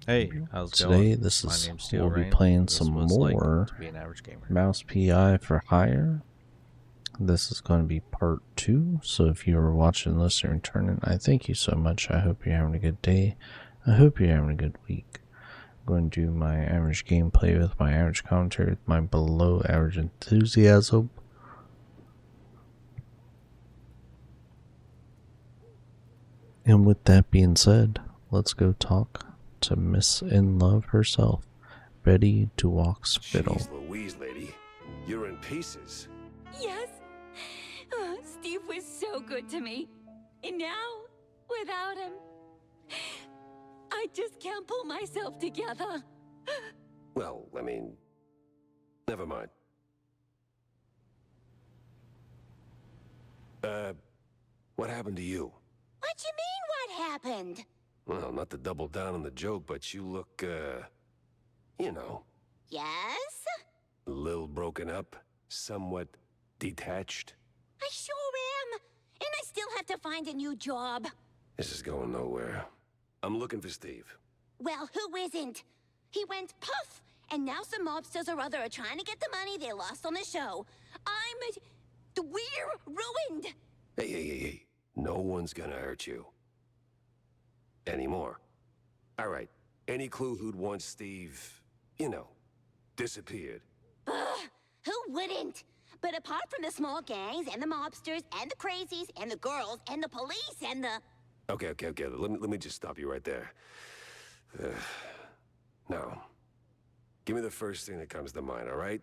Hey, how's it Today, going? this My is name's Steel we'll be Rain. playing This some was like more to be an average gamer. Mouse PI for Hire. This is going to be part 2. So if you are watching, listening, and returning, I thank you so much. I hope you're having a good day. I hope you're having a good week. I'm going to do my average gameplay with my average commentary, with my below average enthusiasm. And with that being said, let's go talk to Miss In Love herself, ready to walk spittle. Jeez Louise, lady. You're in pieces. Yes. Steve was so good to me. And now, without him, I just can't pull myself together. Well, I mean, never mind. What happened to you? What you mean, what happened? Well, not to double down on the joke, but you look, you know, Yes? a little broken up, somewhat detached. I sure am. And I still have to find a new job. This is going nowhere. I'm looking for Steve. Well, who isn't? He went poof, and now some mobsters or other are trying to get the money they lost on the show. We're ruined. Hey. No one's gonna hurt you. Anymore. All right. Any clue who'd want Steve, you know, disappeared? Ugh, who wouldn't? But apart from the small gangs and the mobsters and the crazies and the girls and the police and the... Okay. Let me just stop you right there. Now, give me the first thing that comes to mind, all right?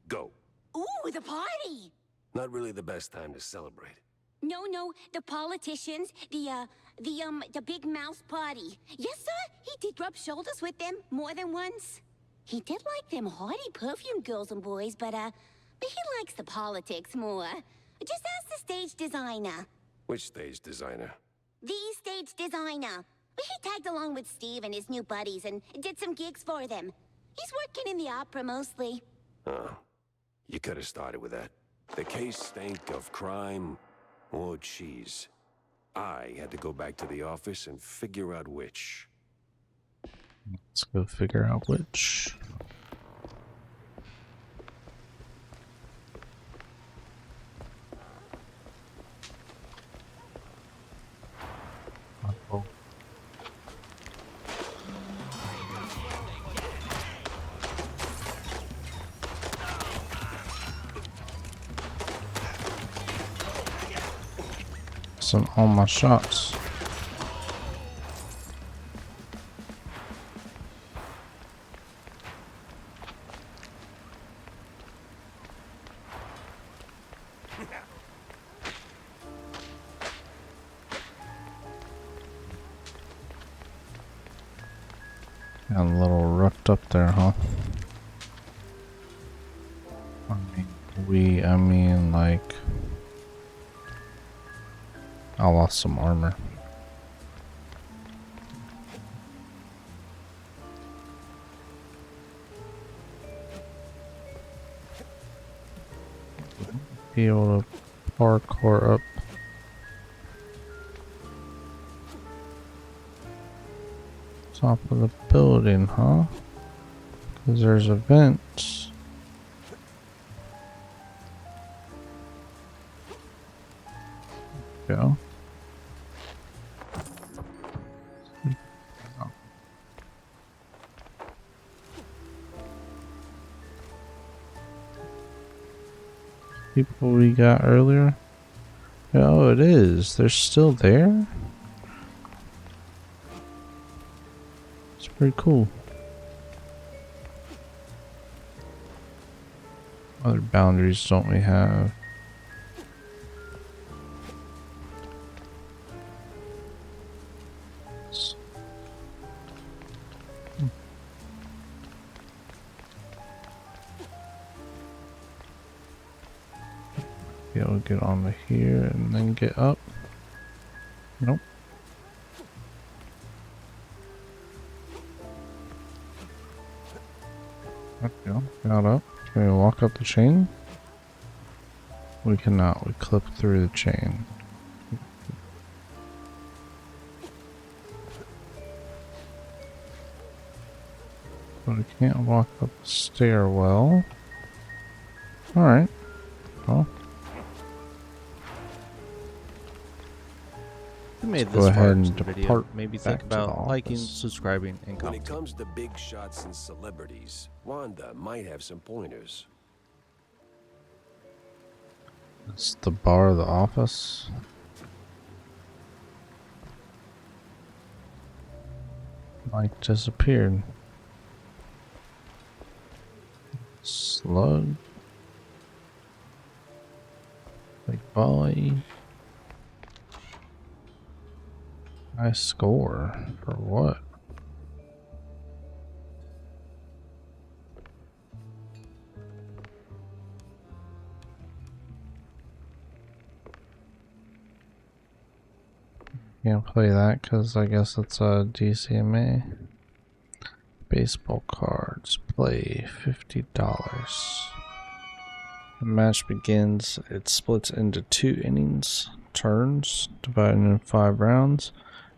Go. Ooh, the party! Not really the best time to celebrate. No, the politicians, the big mouse party. Yes, sir, he did rub shoulders with them more than once. He did like them haughty perfume girls and boys, but he likes the politics more. Just ask the stage designer. Which stage designer? The stage designer. He tagged along with Steve and his new buddies and did some gigs for them. He's working in the opera mostly. Oh, you could have started with that. The case stank of crime or cheese. I had to go back to the office and figure out which. Let's go figure out which. Uh-oh. All my shots. Got a little roughed up there, huh? I mean, like, I lost some armor. Be able to parkour up. Top of the building, huh? Because there's events. Go. People we got earlier. Oh, it is. They're still there? It's pretty cool. Other boundaries don't we have? Be able to get onto here and then get up. Nope. There we go. Got up. Can we walk up the chain? We cannot. We clip through the chain. But I can't walk up the stairwell. Alright. Well, If you made go this ahead far and into the video, depart maybe back think to the about liking, office. subscribing, and When it commenting. comes to big shots and celebrities, Wanda might have some pointers. It's the bar of the office. Mike disappeared. Slug. Big volley. Nice score. For what? Can't play that because I guess it's a DCMA. Baseball cards. Play $50. The match begins. It splits into 2 innings, turns, divided into 5 rounds.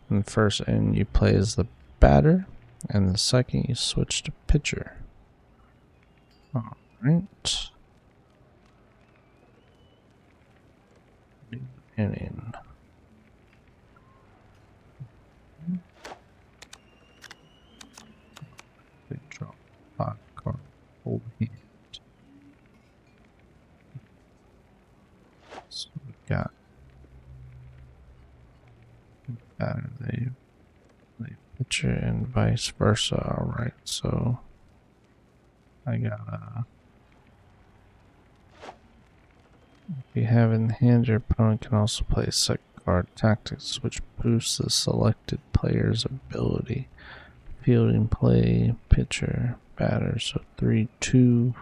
In the first inning, you play as the batter, and the second, you switch to pitcher. Alright. Inning. Big draw. 5 card. Hold hand. So we got batter, they pitcher, and vice versa. Alright, so I got if you have in hand, your opponent can also play second card tactics, which boosts the selected player's ability. Fielding play, pitcher, batter, so 3-2.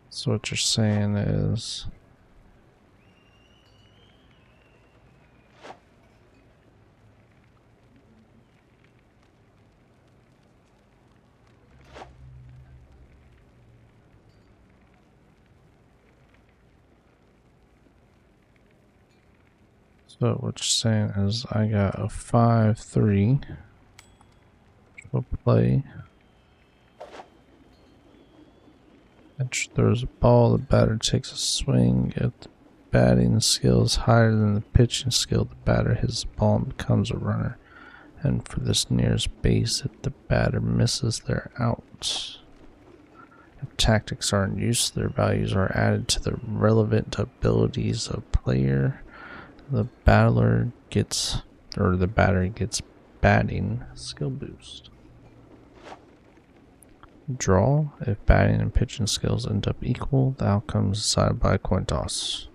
So what you're saying is I got a 5-3. We'll play. Pitcher throws a ball, the batter takes a swing. If the batting skill is higher than the pitching skill, the batter hits the ball and becomes a runner. And for this nearest base, if the batter misses, they're out. If tactics are in use, their values are added to the relevant abilities of player. The batter gets batting skill boost. Draw. If batting and pitching skills end up equal, the outcome is decided by a coin toss.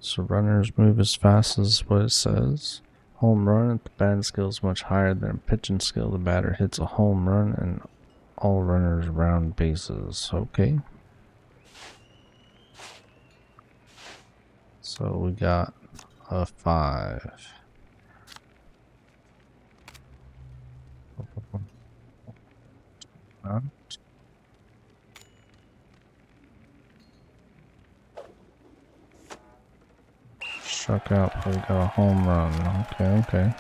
So runners move as fast as what it says. Home run. If the batting skill is much higher than pitching skill, the batter hits a home run and all runners round bases. Okay. So we got a 5. Struck out, but we got a home run. Okay.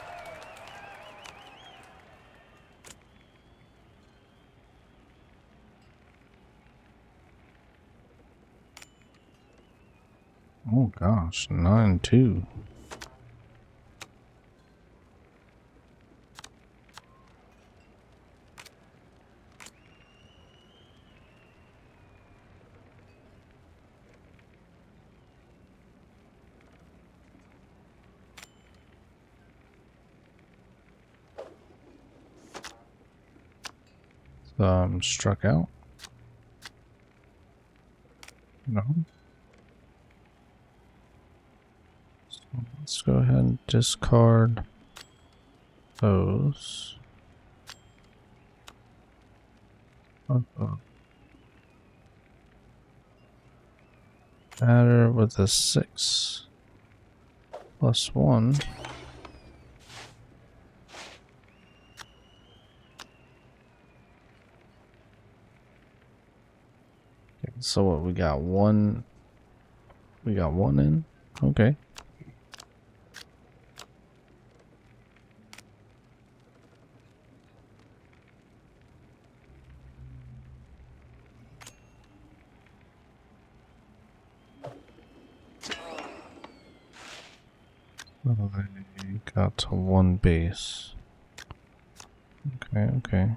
Oh gosh, 9-2. So I'm struck out. No. So let's go ahead and discard those. Batter with a 6 plus 1. So what, we got one in? Okay. I got to one base. Okay.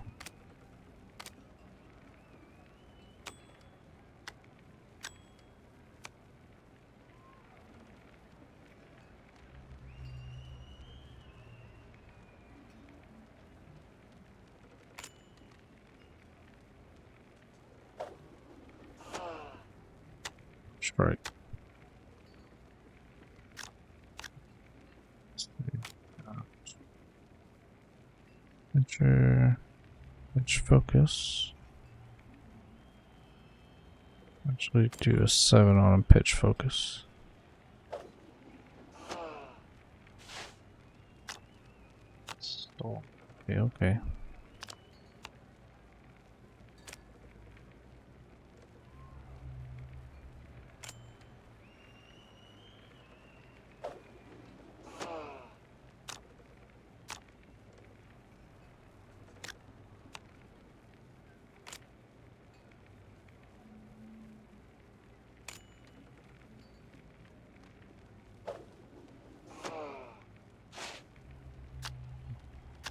Strike. Pitch focus. Actually, do a 7 on a pitch focus. Stall. Okay.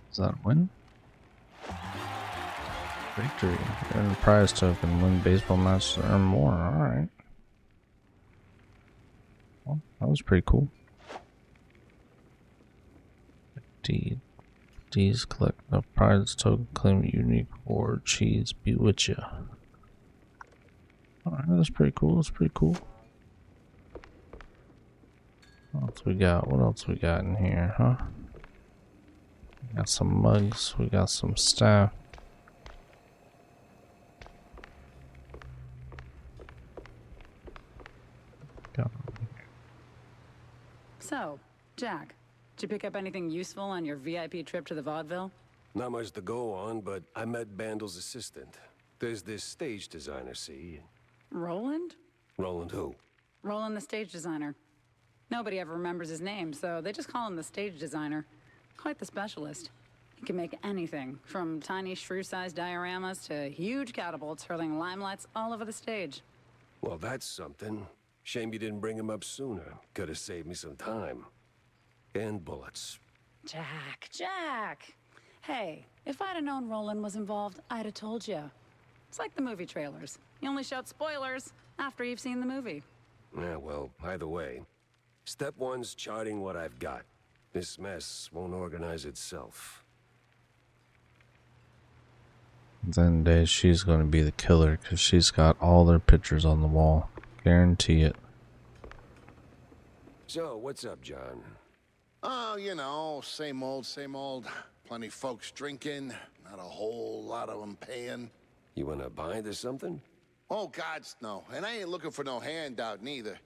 Is that a win? Victory. Earn a prize token. Win baseball match to earn more. Alright. Well, that was pretty cool. D's collect a prize token, claim a unique reward. Cheese be with ya. Alright, that's pretty cool. That's pretty cool. What else we got? What else we got in here, huh? We got some mugs. We got some staff. So, Jack, did you pick up anything useful on your VIP trip to the vaudeville? Not much to go on, but I met Bandel's assistant. There's this stage designer, see? Roland? Roland who? Roland the stage designer. Nobody ever remembers his name, so they just call him the stage designer. Quite the specialist. He can make anything, from tiny shrew-sized dioramas to huge catapults hurling limelights all over the stage. Well, that's something. Shame you didn't bring him up sooner. Could have saved me some time. And bullets. Jack! Hey, if I'd have known Roland was involved, I'd have told you. It's like the movie trailers. You only shout spoilers after you've seen the movie. Yeah, well, either way. Step one's charting what I've got. This mess won't organize itself. Then she's going to be the killer because she's got all their pictures on the wall. Guarantee it. So, what's up, John? Oh, you know, same old, same old. Plenty folks drinking, not a whole lot of them paying. You wanna bind or something? Oh, gods, no. And I ain't looking for no handout, neither.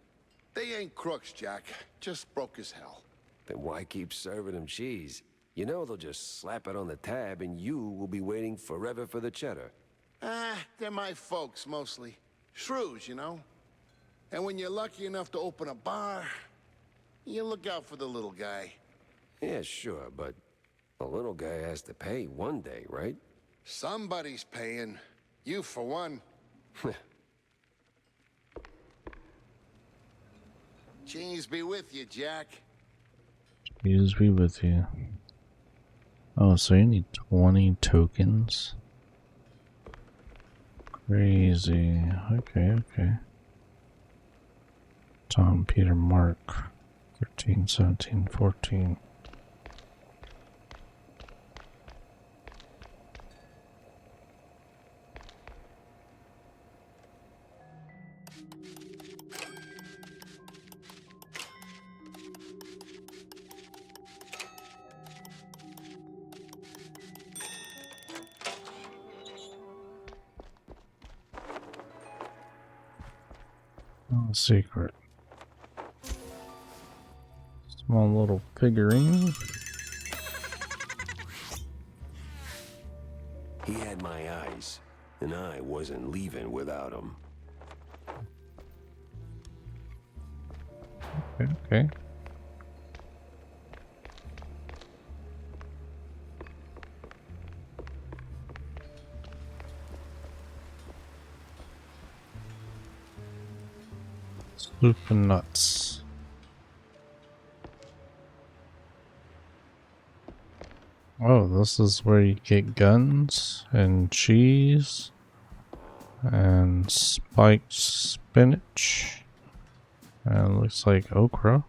They ain't crooks, Jack. Just broke as hell. Then why keep serving them cheese? You know they'll just slap it on the tab and you will be waiting forever for the cheddar. Ah, they're my folks, mostly. Shrews, you know? And when you're lucky enough to open a bar, you look out for the little guy. Yeah, sure, but the little guy has to pay one day, right? Somebody's paying. You, for one. Cheese be with you, Jack. Cheese be with you. Oh, so you need 20 tokens? Crazy. Okay. Tom, Peter, Mark. 13, 17, 14. Oh, secret. Small little figurine. He had my eyes, and I wasn't leaving without him. Okay. Super nuts. Oh, this is where you get guns and cheese and spiked spinach. And it looks like okra.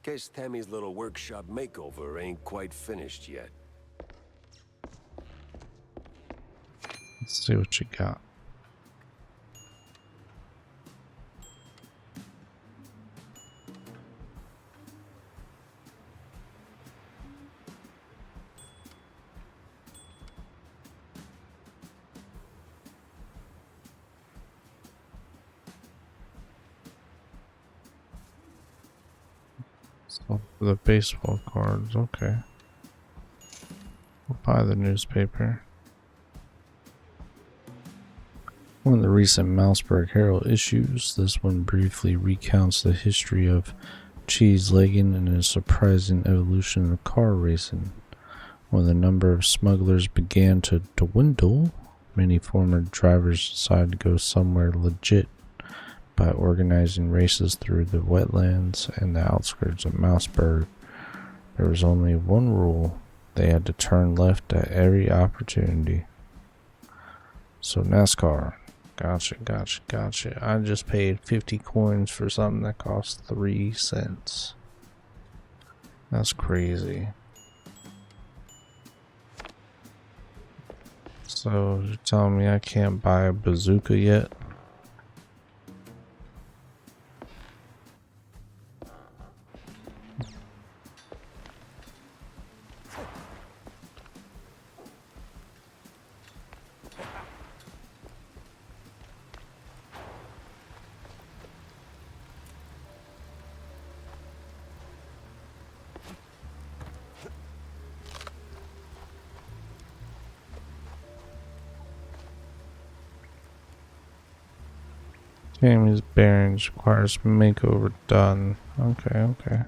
Guess Tammy's little workshop makeover ain't quite finished yet. Let's see what you got. So for the baseball cards, okay. We'll buy the newspaper. One of the recent Mouseburg Herald issues, this one briefly recounts the history of cheese legging and a surprising evolution of car racing. When the number of smugglers began to dwindle, many former drivers decided to go somewhere legit by organizing races through the wetlands and the outskirts of Mouseburg. There was only one rule: they had to turn left at every opportunity. So NASCAR. Gotcha. I just paid 50 coins for something that cost 3 cents. That's crazy. So you're telling me I can't buy a bazooka yet? Tammy's bearings requires makeover done. Okay.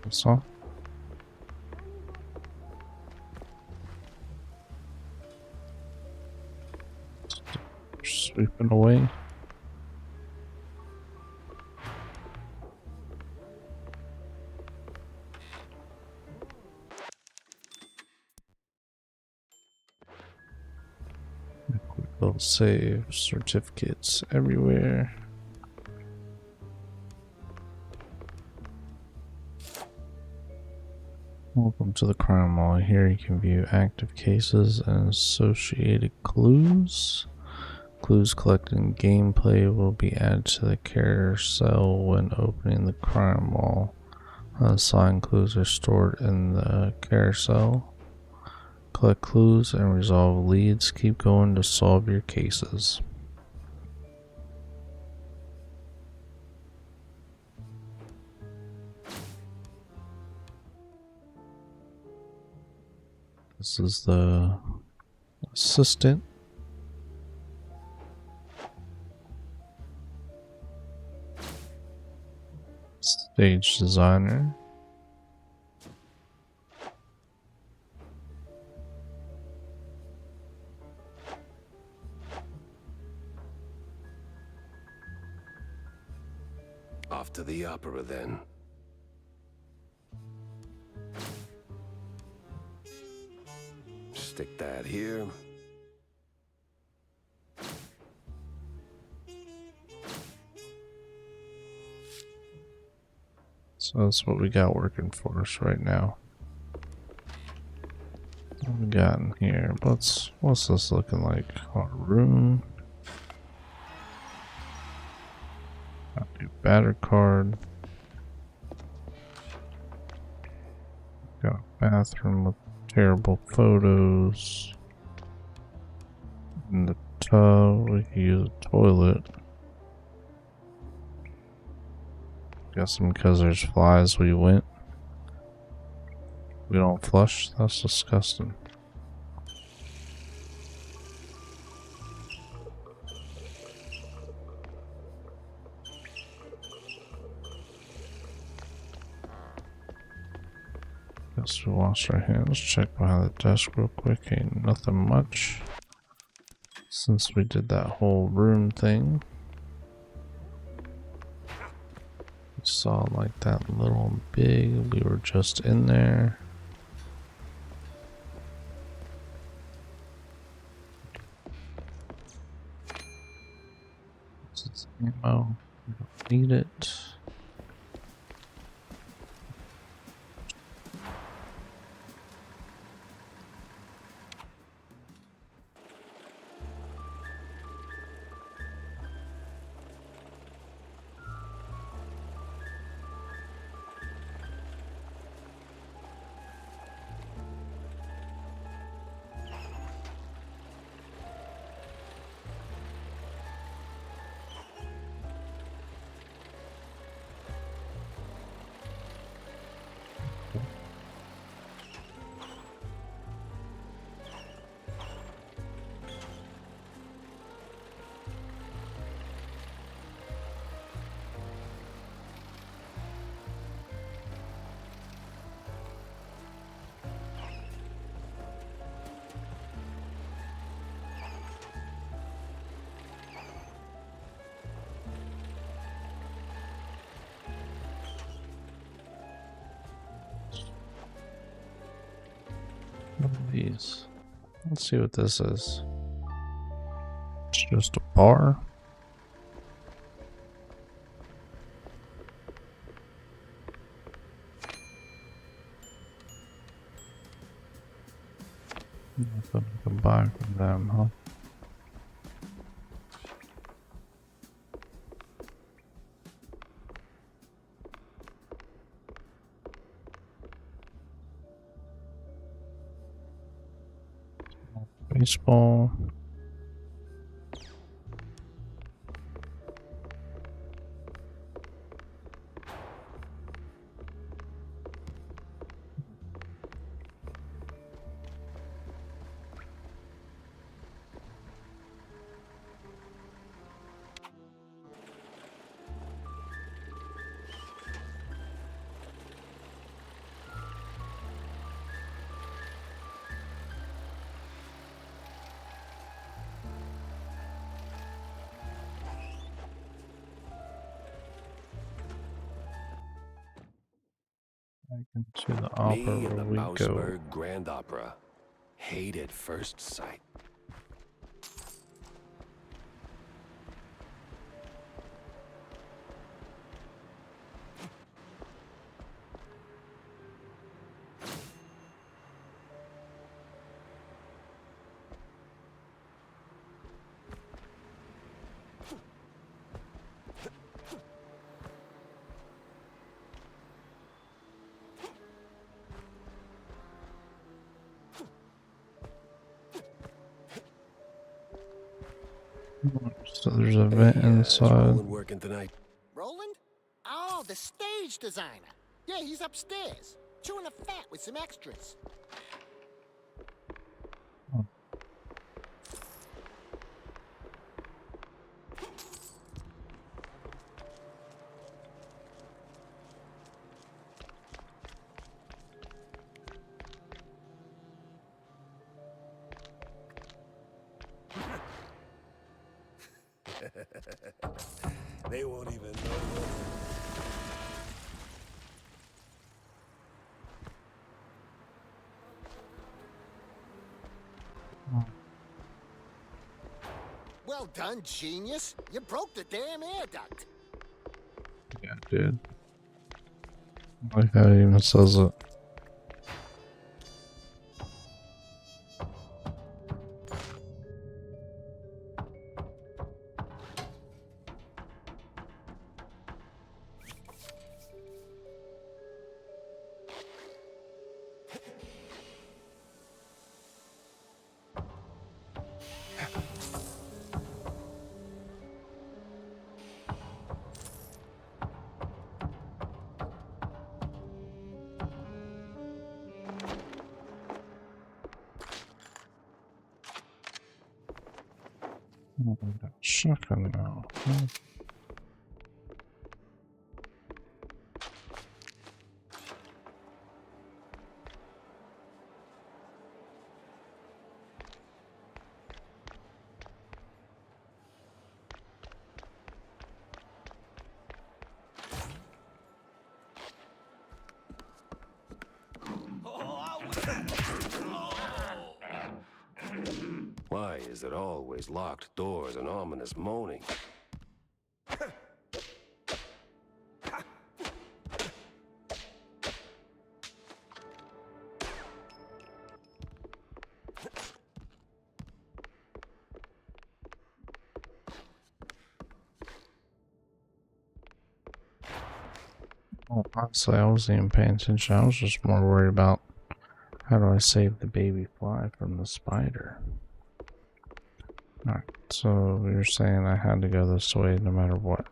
So sweeping away. Little save certificates everywhere. Welcome to the crime wall. Here you can view active cases and associated clues. Clues collected in gameplay will be added to the carousel when opening the crime wall. Unassigned clues are stored in the carousel. Collect clues and resolve leads. Keep going to solve your cases. This is the assistant. Stage designer. Off to the opera then. Stick that here. So that's what we got working for us right now. What we got in here? What's this looking like? Our room. Copy batter card. Got a bathroom with terrible photos. In the tub, we can use a toilet. Guessing because there's flies we went. We don't flush? That's disgusting. Guess we wash our hands, check behind the desk real quick. Ain't nothing much. Since we did that whole room thing. We saw like that little and big. We were just in there. This is ammo. We don't need it. These. Let's see what this is. It's just a bar. Nothing I can buy from them, huh? Baseball. Back into the opera Me and the where we go. Mouseburg Grand Opera. Hate at first sight. So there's a vent Is inside. Roland working tonight? Roland? Oh, the stage designer. Yeah, he's upstairs, chewing the fat with some extras. They won't even know. Well done, genius. You broke the damn air duct. Yeah, dude. Like how it even says it. Oh, we got shotgun now. Hmm. Why is it always locked doors and ominous moaning? Oh, honestly, I wasn't even paying attention. I was just more worried about how do I save the baby fly from the spider. Alright, so you're saying I had to go this way no matter what.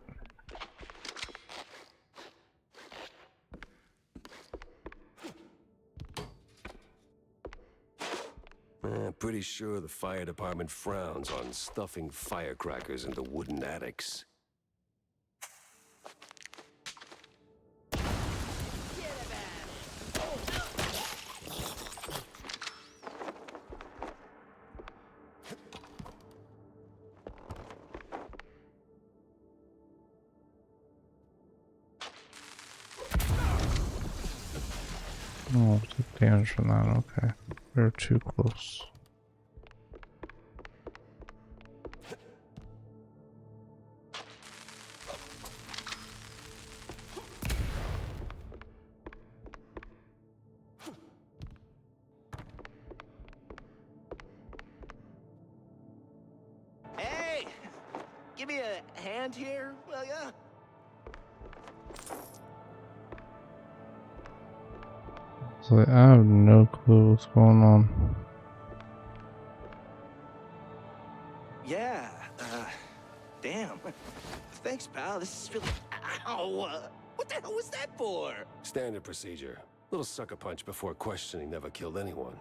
Pretty sure the fire department frowns on stuffing firecrackers into wooden attics. Oh, took damage from that. Okay, we were too close. Hey! Give me a hand here, will ya? So I have no clue what's going on. Yeah, damn. Thanks, pal. This is really... Ow! What the hell was that for? Standard procedure. Little sucker punch before questioning never killed anyone.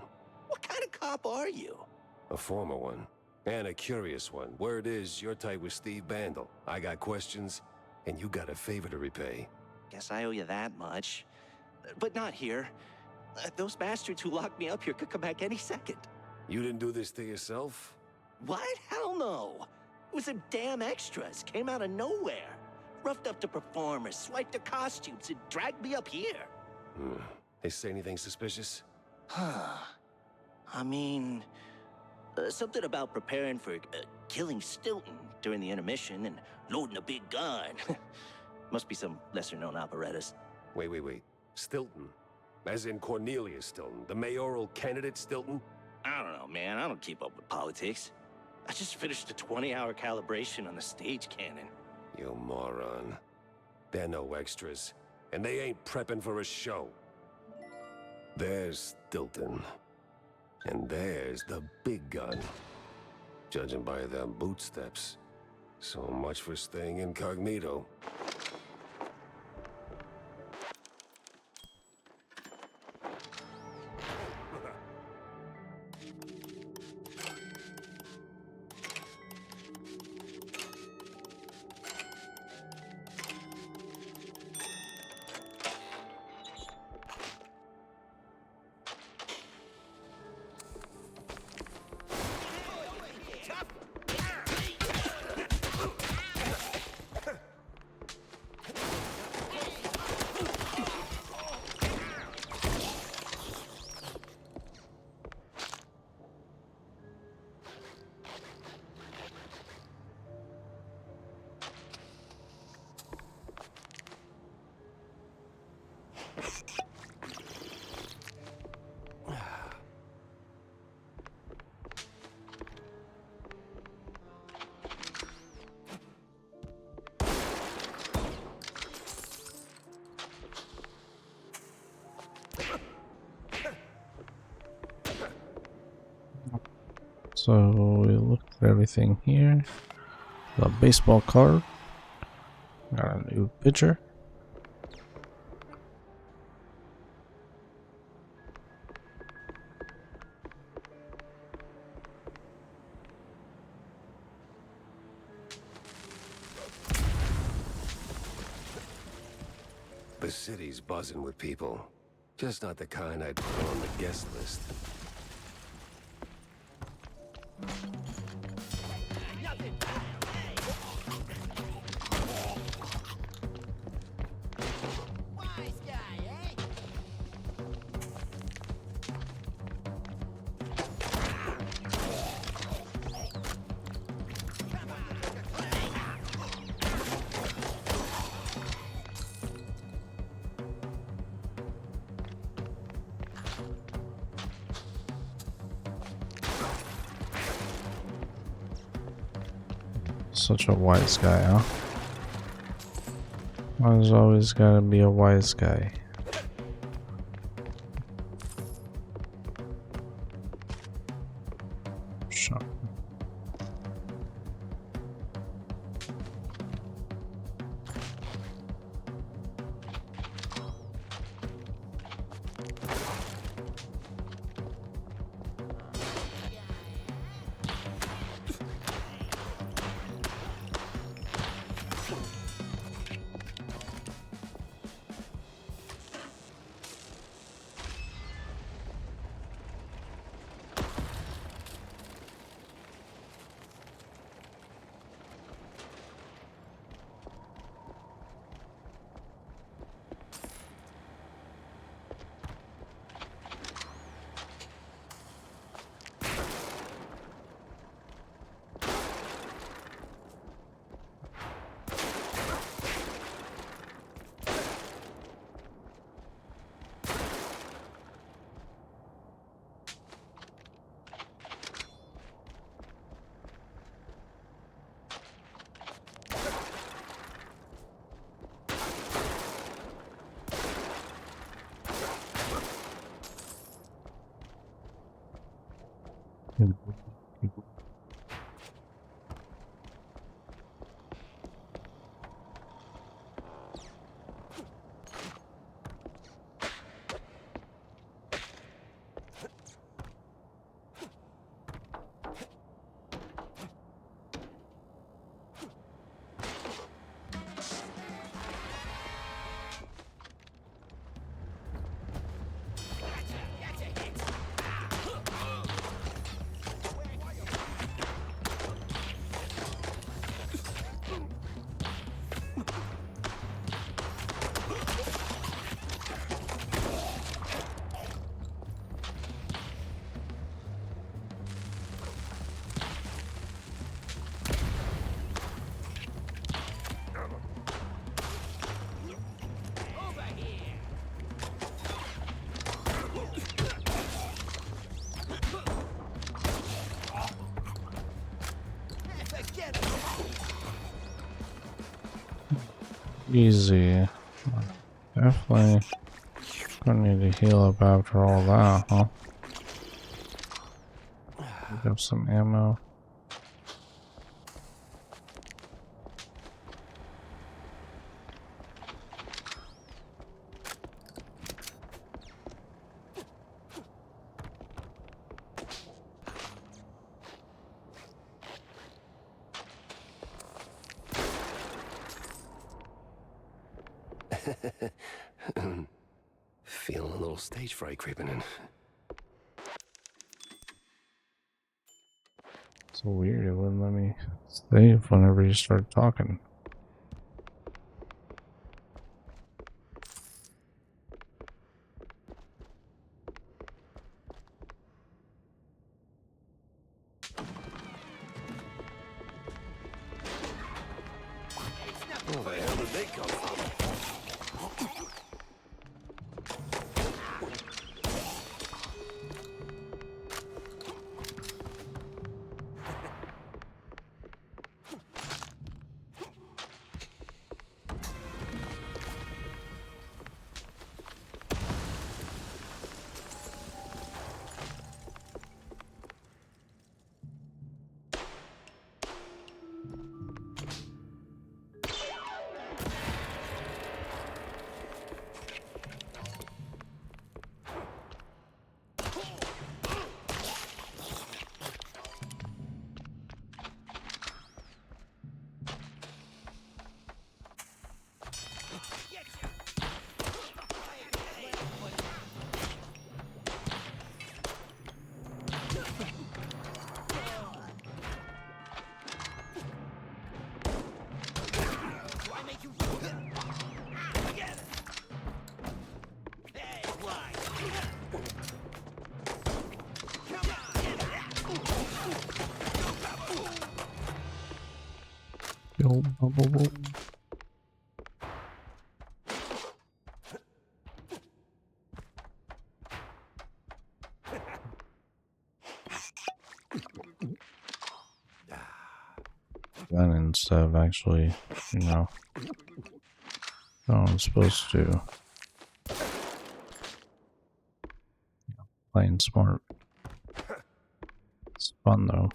What kind of cop are you? A former one. And a curious one. Word is, you're tight with Steve Bandel. I got questions, and you got a favor to repay. Guess I owe you that much. But not here. Those bastards who locked me up here could come back any second. You didn't do this to yourself? What? Hell no. It was them damn extras. Came out of nowhere. Roughed up the performers, swiped their costumes, and dragged me up here. They say anything suspicious? Huh. I mean... something about preparing for killing Stilton during the intermission and loading a big gun. Must be some lesser-known operettas. Wait. Stilton? As in Cornelius Stilton, the mayoral candidate Stilton? I don't know, man. I don't keep up with politics. I just finished a 20-hour calibration on the stage cannon. You moron. They're no extras, and they ain't prepping for a show. There's Stilton. And there's the big gun. Judging by them bootsteps. So much for staying incognito. So we looked at everything here. The baseball card. Got a new pitcher. The city's buzzing with people. Just not the kind I'd put on the guest list. Wise guy, eh? Such a wise guy, huh? Why there's always gotta be a wise guy? Shut. Easy. Definitely gonna need to heal up after all that, huh? Pick up some ammo. Feeling a little stage fright creeping in. So weird, it wouldn't let me save whenever you start talking. Where the hell did they come from? The old bubble roll. Then instead of actually, you know, I'm supposed to. Playing smart. It's fun though.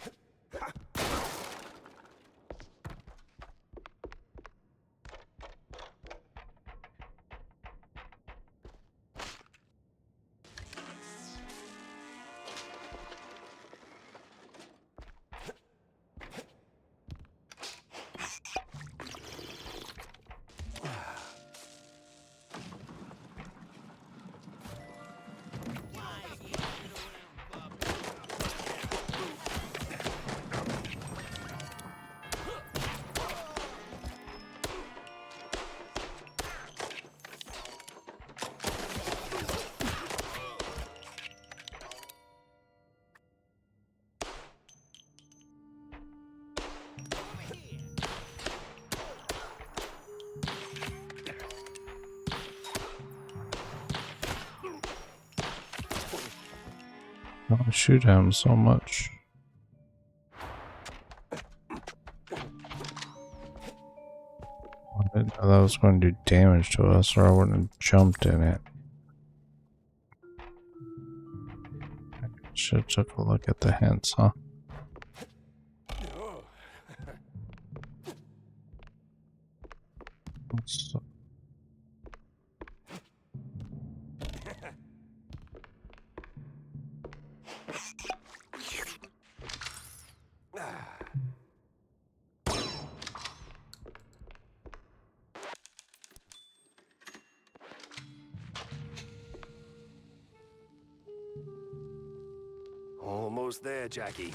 Don't shoot him so much. I didn't know that was going to do damage to us, or I wouldn't have jumped in it. Should have took a look at the hints, huh? So, Almost there, Jackie.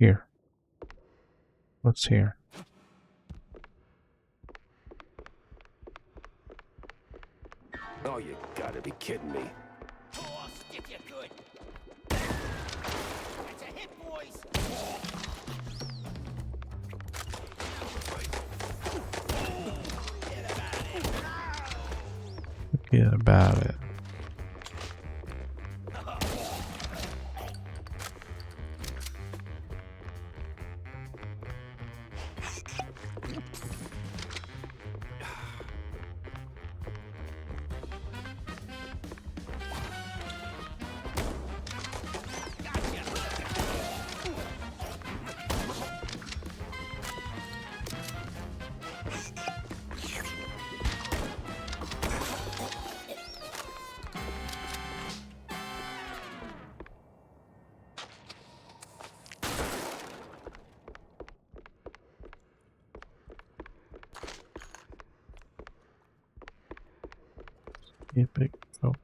here. What's here? Oh, you gotta be kidding me. Oh, stick you good. That's a hit, boys. Forget about it. Keep it going.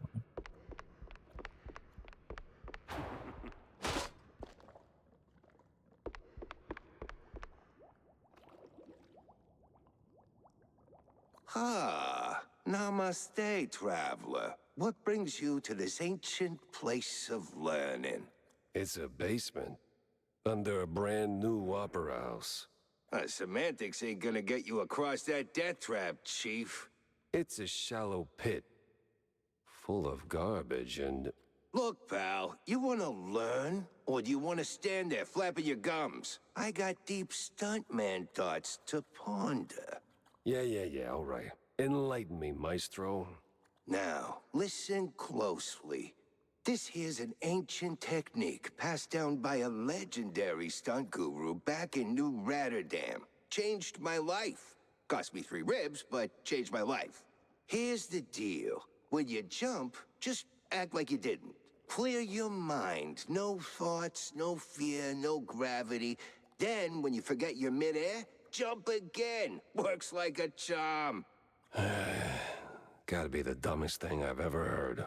Ah, namaste, traveler. What brings you to this ancient place of learning? It's a basement. Under a brand new opera house. Semantics ain't gonna get you across that death trap, Chief. It's a shallow pit. Full of garbage and... Look, pal, you wanna learn? Or do you wanna stand there flapping your gums? I got deep stuntman thoughts to ponder. Yeah, all right. Enlighten me, maestro. Now, listen closely. This here's an ancient technique passed down by a legendary stunt guru back in New Rotterdam. Changed my life. Cost me 3 ribs, but changed my life. Here's the deal. When you jump, just act like you didn't. Clear your mind. No thoughts, no fear, no gravity. Then, when you forget you're midair, jump again. Works like a charm. Gotta be the dumbest thing I've ever heard.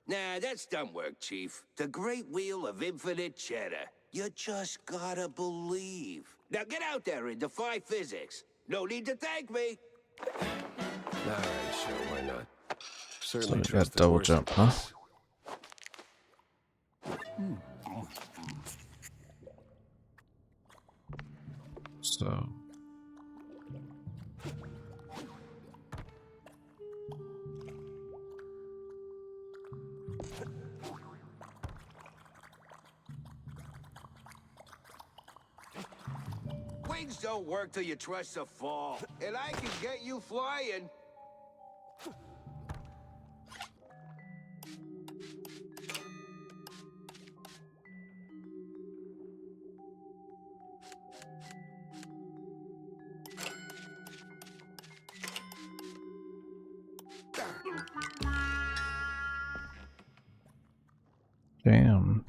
Nah, that's dumb work, Chief. The great wheel of infinite cheddar. You just gotta believe. Now get out there and defy physics. No need to thank me. All right, sure, why not? So Certainly we trust got the double horse jump, of huh? us. So Wings don't work till you trust the fall. And I can get you flying. jammed.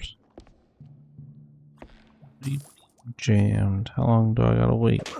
Jammed. How long do I gotta wait?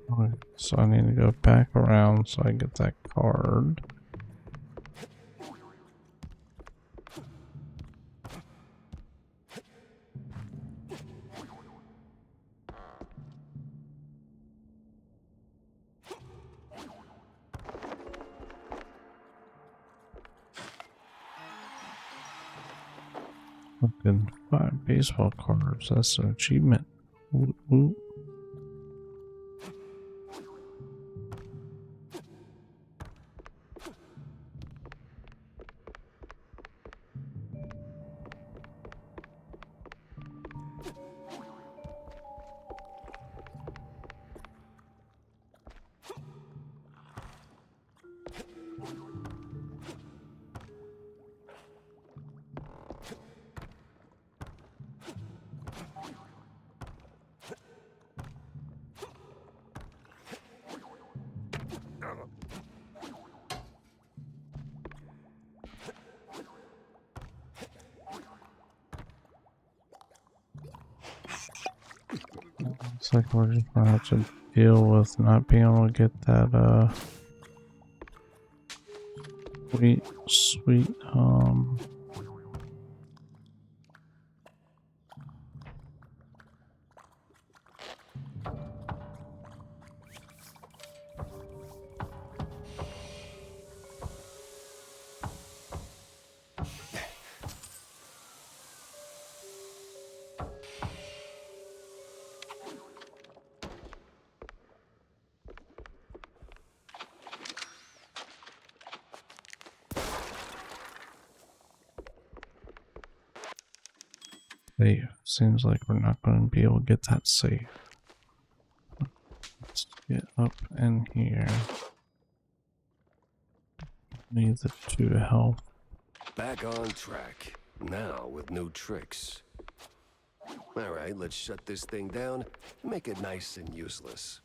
Alright, so I need to go back around so I get that card. Fucking 5 baseball cards. That's an achievement. Ooh, ooh. Looks like we're just gonna have to deal with not being able to get that sweet safe. Seems like we're not going to be able to get that safe. Let's get up in here. Need the 2 health. Back on track. Now with new tricks. Alright, let's shut this thing down and make it nice and useless.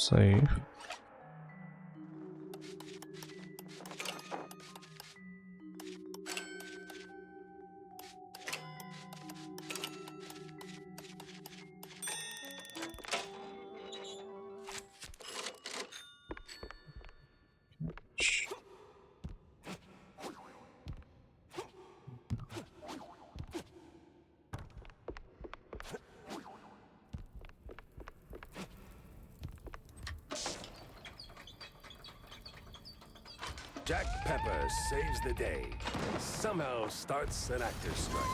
Save. Jack Pepper saves the day. Somehow starts an actor's strike.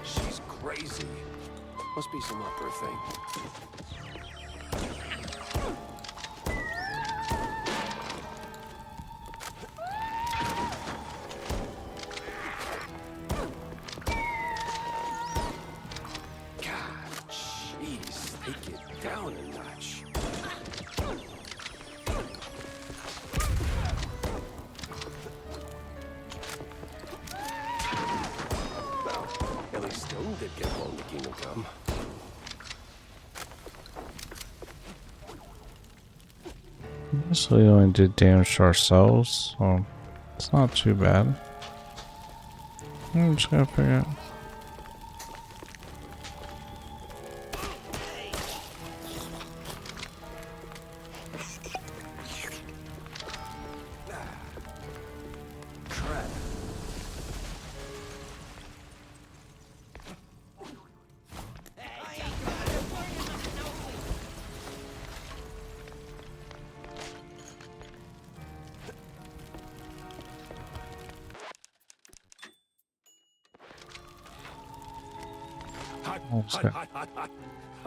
She's crazy. Must be some upper thing. Take it down a notch. Well, at least Stone did get home to Kingdom Come. So we only did damage to ourselves, so it's not too bad. I'm just gonna figure out.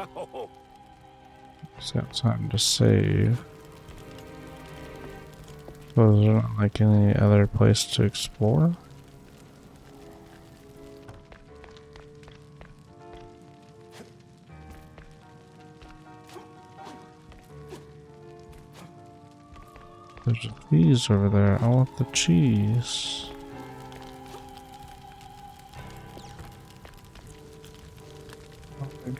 Oh. It's got time to save. So is there not like any other place to explore? There's a cheese over there. I want the cheese.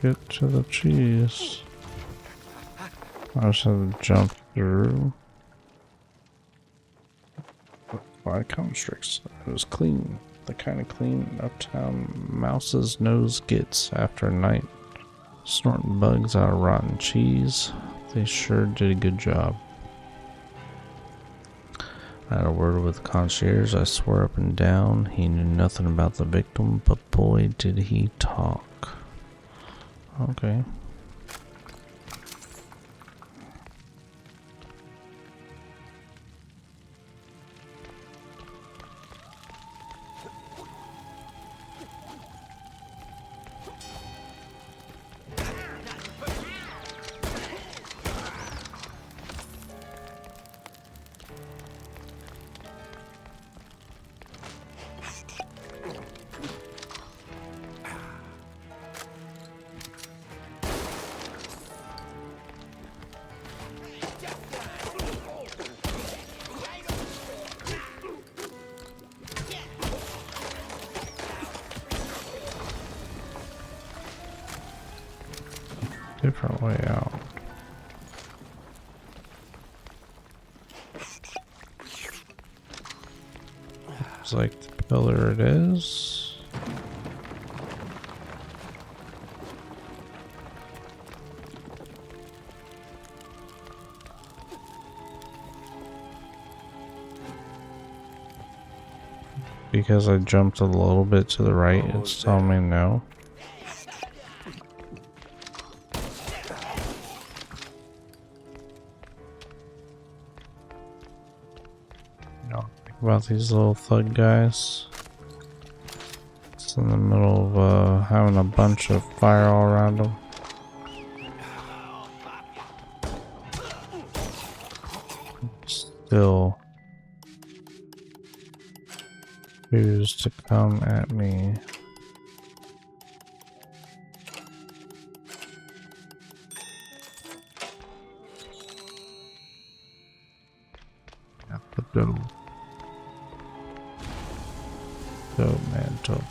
Get to the cheese. I just have to jump through. By constricts. It was clean. The kind of clean uptown mouse's nose gets after a night snorting bugs out of rotten cheese. They sure did a good job. I had a word with the concierge. I swore up and down he knew nothing about the victim, but boy did he talk. Okay. Different way out. It's like the pillar it is. Because I jumped a little bit to the right, it's telling me no. About these little thug guys. It's in the middle of having a bunch of fire all around them. Still choose to come at me. At the door. go, Mantle.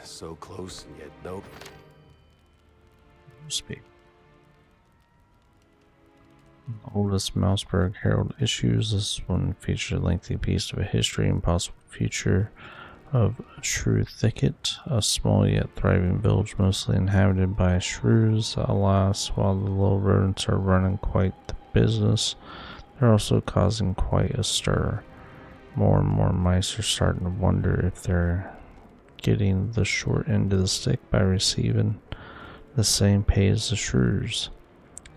So close and yet nope. Speak. Oldest Mouseburg Herald issues. This one features a lengthy piece of history and possible future of Shrew Thicket, a small yet thriving village mostly inhabited by shrews. Alas, while the little rodents are running quite the business, they're also causing quite a stir. More and more mice are starting to wonder if they're getting the short end of the stick by receiving the same pay as the shrews.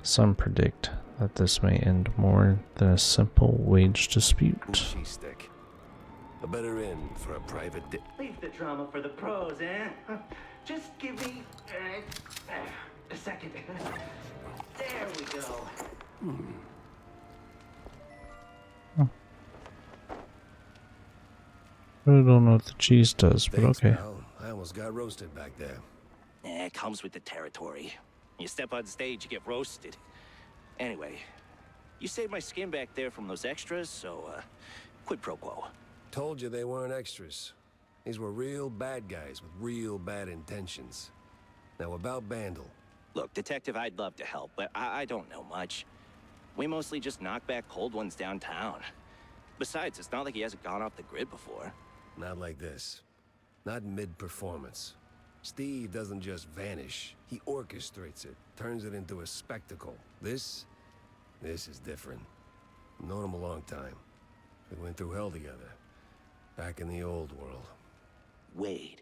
Some predict that this may end more than a simple wage dispute. She stick. A better end for a private Leave the drama for the pros, eh? Just give me a second. There we go. I don't know what the cheese does, but Thanks, okay. pal. I almost got roasted back there. It comes with the territory. You step on stage, you get roasted. Anyway, you saved my skin back there from those extras, so quid pro quo. Told you they weren't extras. These were real bad guys with real bad intentions. Now about Bandle. Look, Detective, I'd love to help, but I don't know much. We mostly just knock back cold ones downtown. Besides, it's not like he hasn't gone off the grid before. Not like this. Not mid-performance. Steve doesn't just vanish. He orchestrates it, turns it into a spectacle. This is different. I've known him a long time. We went through hell together. Back in the old world. Wade.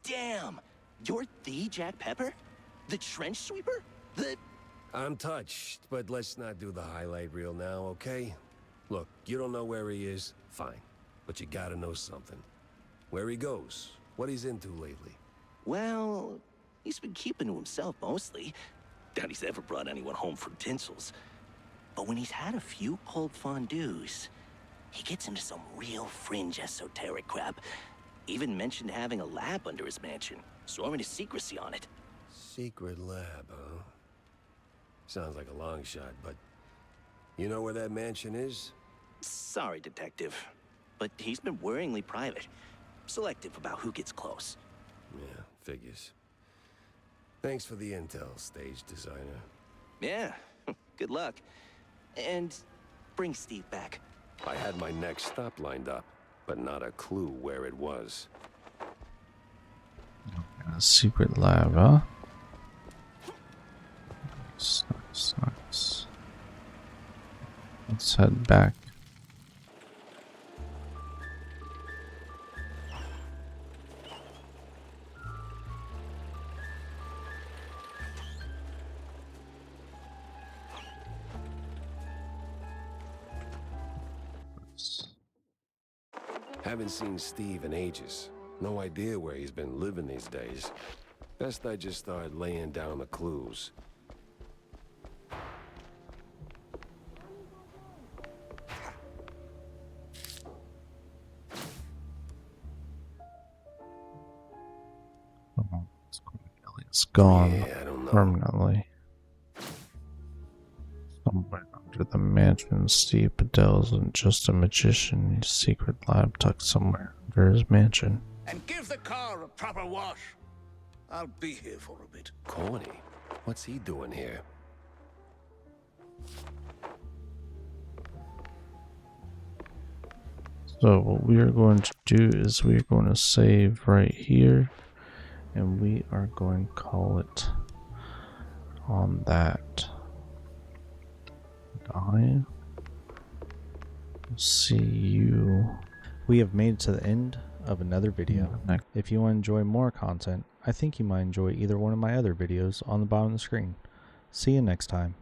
Damn! You're the Jack Pepper? The trench sweeper? I'm touched, but let's not do the highlight reel now, okay? Look, you don't know where he is, fine. But you gotta know something. Where he goes, what he's into lately. Well, he's been keeping to himself mostly. Doubt he's ever brought anyone home from Tinsel's. But when he's had a few cold fondues, he gets into some real fringe esoteric crap. Even mentioned having a lab under his mansion, sworn to secrecy on it. Secret lab, huh? Sounds like a long shot, but you know where that mansion is? Sorry, Detective, but he's been worryingly private. Selective about who gets close. Yeah, figures. Thanks for the intel, stage designer. Yeah, good luck. And bring Steve back. I had my next stop lined up, but not a clue where it was. A secret lab, huh? Nice. Let's head back. Haven't seen Steve in ages. No idea where he's been living these days. Best I just start laying down the clues. Oh, it's gone Yeah, I don't know. permanently. Somewhere under the mansion, Steve Padell isn't just a magician. He's a secret lab tucked somewhere under his mansion. And give the car a proper wash. I'll be here for a bit. Corny? What's he doing here? So what we are going to do is we are going to save right here, and we are going to call it on that. I see you. We have made it to the end of another video. If you want to enjoy more content, I think you might enjoy either one of my other videos on the bottom of the screen. See you next time.